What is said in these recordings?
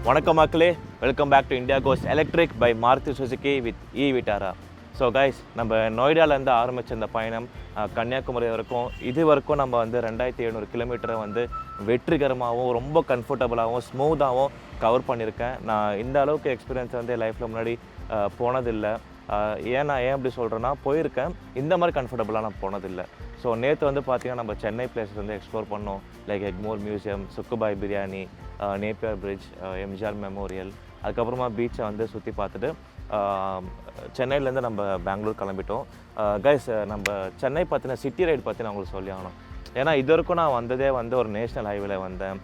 வணக்கம் மக்களே, welcome back to India goes electric by Maruti Suzuki with Vitara. So guys, நம்ம நொய்டாலேருந்து ஆரம்பித்த இந்த பயணம் கன்னியாகுமரி வரைக்கும் இது வரைக்கும் நம்ம வந்து 2700 கிலோமீட்டரை வந்து வெற்றிகரமாகவும் ரொம்ப கம்ஃபர்டபுளாகவும் ஸ்மூத்தாகவும் கவர் பண்ணியிருக்கேன். நான் இந்த அளவுக்கு எக்ஸ்பீரியன்ஸ் வந்து என் லைஃப்பில் முன்னாடி போனதில்லை. ஏன் அப்படி சொல்கிறேன்னா, போயிருக்கேன், இந்த மாதிரி கம்ஃபர்டபுளாக நான் போனதில்லை. ஸோ நேற்று வந்து பார்த்திங்கன்னா நம்ம சென்னை பிளேஸஸ் வந்து எக்ஸ்ப்ளோர் பண்ணோம். Like Egmore museum, Sukkubhai biryani, Napier bridge, MGR memorial, அதுக்கப்புறமா பீச்சை வந்து சுற்றி பார்த்துட்டு சென்னையிலேருந்து நம்ம பெங்களூர் கிளம்பிட்டோம். கைஸ், நம்ம சென்னை பற்றின சிட்டி ரைடு பற்றி நான் உங்களுக்கு சொல்லி ஆகணும். ஏன்னா இது வரைக்கும் நான் வந்ததே வந்து ஒரு நேஷ்னல் ஹைவேல வந்தேன்,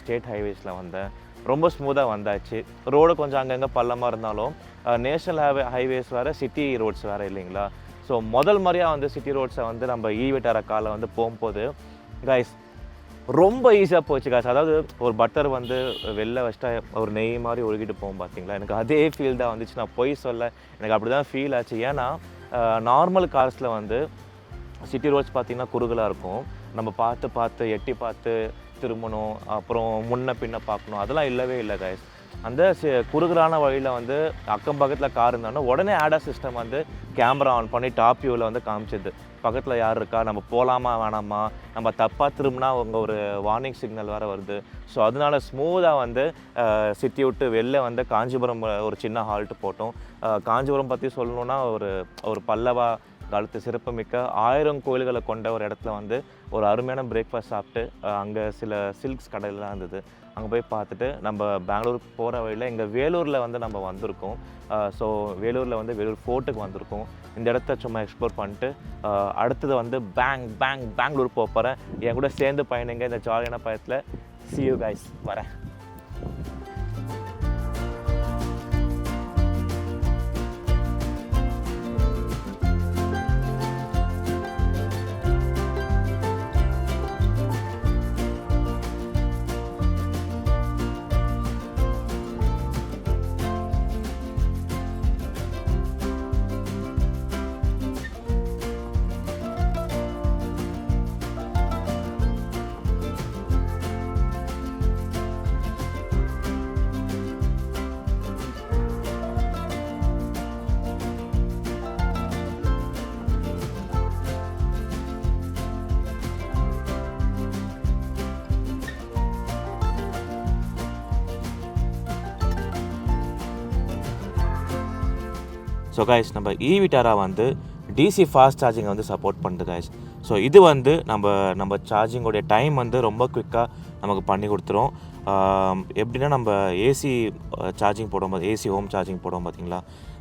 ஸ்டேட் ஹைவேஸில் வந்தேன், ரொம்ப ஸ்மூத்தாக வந்தாச்சு. ரோடு கொஞ்சம் அங்கங்கே பள்ளமாக இருந்தாலும் நேஷ்னல் ஹைவேஸ் வேறு, சிட்டி ரோட்ஸ் வேறு இல்லைங்களா. ஸோ முதல் முறையாக வந்து சிட்டி ரோட்ஸை வந்து நம்ம விட்டாரா காலை வந்து போகும்போது கைஸ் ரொம்ப ஈஸியாக போச்சு கைஸ். அதாவது ஒரு பட்டர் வந்து வெளில வச்சிட்டா ஒரு நெய் மாதிரி ஒழுகிட்டு போகும் பார்த்தீங்களா, எனக்கு அதே ஃபீல் தான் வந்துச்சு. நான் பொய் சொல்ல, எனக்கு அப்படி தான் ஃபீல் ஆச்சு. ஏன்னா நார்மல் கார்ஸில் வந்து சிட்டி ரோட்ஸ் பார்த்திங்கன்னா குறுகலாக இருக்கும், நம்ம பார்த்து எட்டி பார்த்து திரும்பணும், அப்புறம் முன்ன பின்ன பார்க்கணும், அதெல்லாம் இல்லவே இல்லை கைஸ். அந்த குறுகலான வழியில் வந்து அக்கம் பக்கத்தில் கார் இருந்தாலும் உடனே ஆடா சிஸ்டம் வந்து கேமரா ஆன் பண்ணி டாப் வியூவில் வந்து காமிச்சிது, பக்கத்தில் யார் இருக்கா, நம்ம போகலாமா வேணாமா, நம்ம தப்பாக திரும்பினா அவங்க ஒரு வார்னிங் சிக்னல் வேறு வருது. ஸோ அதனால ஸ்மூத்தாக வந்து சிட்டி விட்டு வெளில வந்து காஞ்சிபுரம் ஒரு சின்ன ஹால்ட்டு போட்டோம். காஞ்சிபுரம் பற்றி சொல்லணுன்னா ஒரு பல்லவா காலத்து சிறப்புமிக்க 1000 கோயில்களை கொண்ட ஒரு இடத்துல வந்து ஒரு அருமையான பிரேக்ஃபாஸ்ட் சாப்பிட்டு அங்கே சில சில்க்ஸ் கடையிலாம் இருந்தது, அங்கே போய் பார்த்துட்டு நம்ம பெங்களூர் போகிற வழியில் எங்கள் வேலூரில் வந்து நம்ம வந்திருக்கோம். ஸோ வேலூரில் வந்து வேலூர் ஃபோர்ட்டுக்கு வந்திருக்கோம். இந்த இடத்த சும்மா எக்ஸ்ப்ளோர் பண்ணிட்டு அடுத்தது வந்து பெங்களூர் போக போகிறேன். என் கூட சேர்ந்து பயணிங்க இந்த ஜாலியான பயத்தில். see you guys, வரேன். ஸோ கைஸ், நம்ம விட்டாரா வந்து டிசி ஃபாஸ்ட் சார்ஜிங்கை வந்து சப்போர்ட் பண்ணுது கைஸ். ஸோ இது வந்து நம்ம சார்ஜிங்கோடைய டைம் வந்து ரொம்ப குயிக்காக நமக்கு பண்ணி கொடுத்துரும். எப்படின்னா நம்ம ஏசி சார்ஜிங் போடும்போது, ஏசி ஹோம் சார்ஜிங் போடுவோம் பார்த்தீங்களா,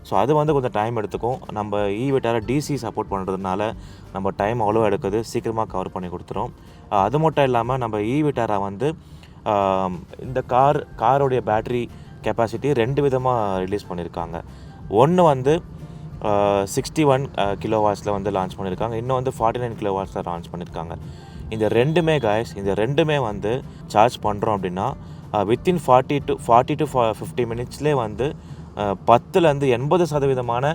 ஸோ அது வந்து கொஞ்சம் டைம் எடுத்துக்கும். நம்ம விட்டாரா டிசி சப்போர்ட் பண்ணுறதுனால நம்ம டைம் அவ்வளோ எடுக்குது, சீக்கிரமாக கவர் பண்ணி கொடுத்துரும். அது மட்டும் இல்லாமல் நம்ம விட்டாரா வந்து இந்த காரோடைய பேட்ரி கெப்பாசிட்டி 2 விதமாக ரிலீஸ் பண்ணியிருக்காங்க. ஒன்று வந்து 61 கிலோவாட்ஸில் வந்து லான்ச் பண்ணியிருக்காங்க, இன்னும் வந்து 49 கிலோவாட்ஸில் லான்ச் பண்ணியிருக்காங்க. இந்த ரெண்டுமே வந்து சார்ஜ் பண்ணுறோம் அப்படின்னா வித்தின் 40 to 50 மினிட்ஸ்லேயே வந்து 10லேருந்து 80%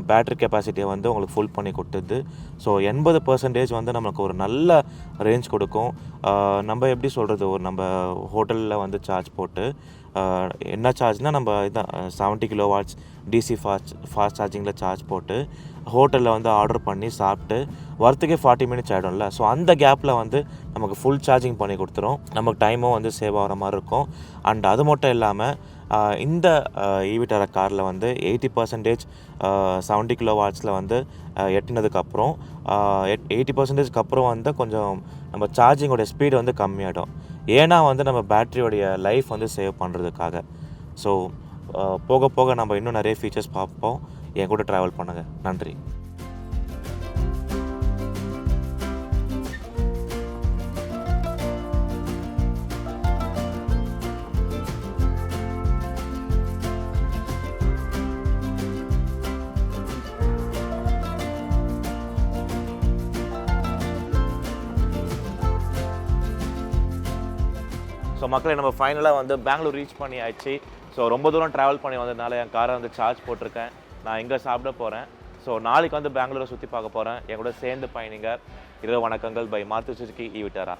பேட்ரி கெப்பாசிட்டியை வந்து உங்களுக்கு ஃபுல் பண்ணி கொடுத்துது. ஸோ 80% வந்து நமக்கு ஒரு நல்ல ரேஞ்ச் கொடுக்கும். நம்ம எப்படி சொல்கிறது, நம்ம ஹோட்டலில் வந்து சார்ஜ் போட்டு என்ன சார்ஜ்னால் நம்ம இதான் 70 கிலோவாட்ஸ் டிசி ஃபாஸ்ட் சார்ஜிங்கில் சார்ஜ் போட்டு ஹோட்டலில் வந்து ஆர்டர் பண்ணி சாப்பிட்டு வரத்துக்கே 40 மினிட்ஸ் ஆகிடும்ல. ஸோ அந்த கேப்பில் வந்து நமக்கு ஃபுல் சார்ஜிங் பண்ணி கொடுத்துரும், நமக்கு டைமும் வந்து சேவ் ஆகிற மாதிரி இருக்கும். அண்ட் அது மட்டும் இல்லாமல் இந்த விட்டாரா காரில் வந்து 80% 70 கிலோவாட்ஸில் வந்து எட்டினதுக்கப்புறம் 80%க்கு அப்புறம் வந்து கொஞ்சம் நம்ம சார்ஜிங்கோடைய ஸ்பீடு வந்து கம்மியாகிடும். ஏன்னா வந்து நம்ம பேட்டரியோடைய லைஃப் வந்து சேவ் பண்ணுறதுக்காக. ஸோ போக போக நம்ம இன்னும் நிறைய ஃபீச்சர்ஸ் பார்ப்போம். என் கூட ட்ராவல் பண்ணுங்கள். நன்றி. ஸோ மக்களை, நம்ம ஃபைனலாக வந்து பெங்களூர் ரீச் பண்ணியாச்சு. ஸோ ரொம்ப தூரம் ட்ராவல் பண்ணி வந்ததுனால என் காரை வந்து சார்ஜ் போட்டிருக்கேன். நான் இங்கே சாப்பிட போகிறேன். ஸோ நாளைக்கு வந்து பெங்களூரை சுற்றி பார்க்க போகிறேன். என் கூட சேர்ந்து பயணிங்க. இரவு வணக்கங்கள் பை மாருதி சுசுகி விட்டாரா.